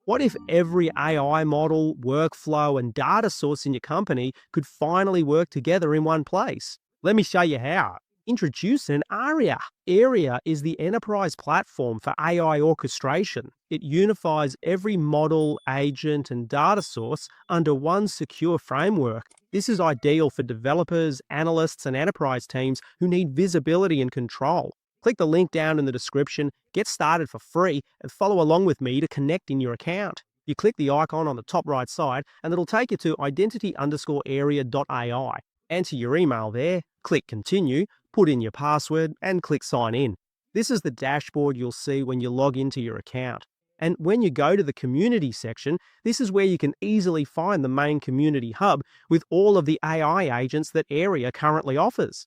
What if every AI model, workflow, and data source in your company could finally work together in one place? Let me show you how. Introducing Aria. Aria is the enterprise platform for AI orchestration. It unifies every model, agent, and data source under one secure framework. This is ideal for developers, analysts, and enterprise teams who need visibility and control. Click the link down in the description, get started for free, and follow along with me to connect in your account. You click the icon on the top right side, and it'll take you to identity_aria.ai. Enter your email there, click continue, put in your password, and click sign in. This is the dashboard you'll see when you log into your account. And when you go to the community section, this is where you can easily find the main community hub with all of the AI agents that Aria currently offers.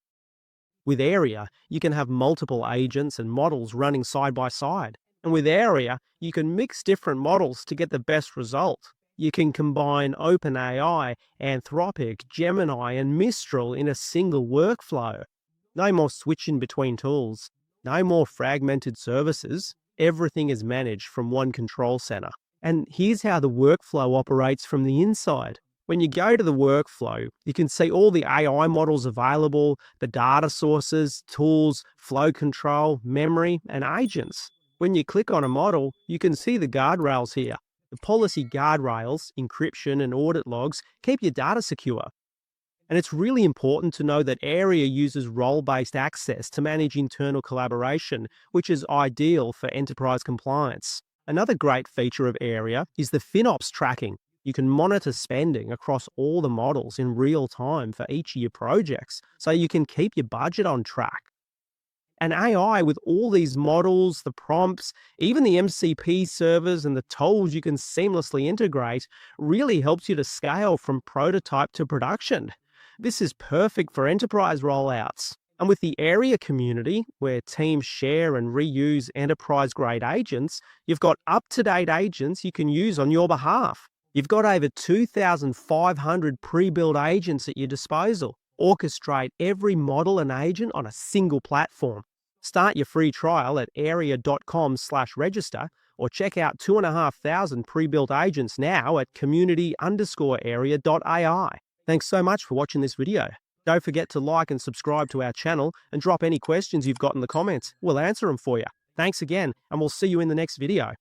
With Aria, you can have multiple agents and models running side by side. And with Aria, you can mix different models to get the best result. You can combine OpenAI, Anthropic, Gemini, and Mistral in a single workflow. No more switching between tools. No more fragmented services. Everything is managed from one control center. And here's how the workflow operates from the inside. When you go to the workflow, you can see all the AI models available, the data sources, tools, flow control, memory, and agents. When you click on a model, you can see the guardrails here. The policy guardrails, encryption, and audit logs keep your data secure. And it's really important to know that Aria uses role-based access to manage internal collaboration, which is ideal for enterprise compliance. Another great feature of Aria is the FinOps Tracking. You can monitor spending across all the models in real time for each of your projects, so you can keep your budget on track. And AI, with all these models, the prompts, even the MCP servers and the tools you can seamlessly integrate, really helps you to scale from prototype to production. This is perfect for enterprise rollouts. And with the Aria community, where teams share and reuse enterprise-grade agents, you've got up-to-date agents you can use on your behalf. You've got over 2,500 pre-built agents at your disposal. Orchestrate every model and agent on a single platform. Start your free trial at aria.com/register or check out 2,500 pre-built agents now at community_aria.ai. Thanks so much for watching this video. Don't forget to like and subscribe to our channel and drop any questions you've got in the comments. We'll answer them for you. Thanks again, and we'll see you in the next video.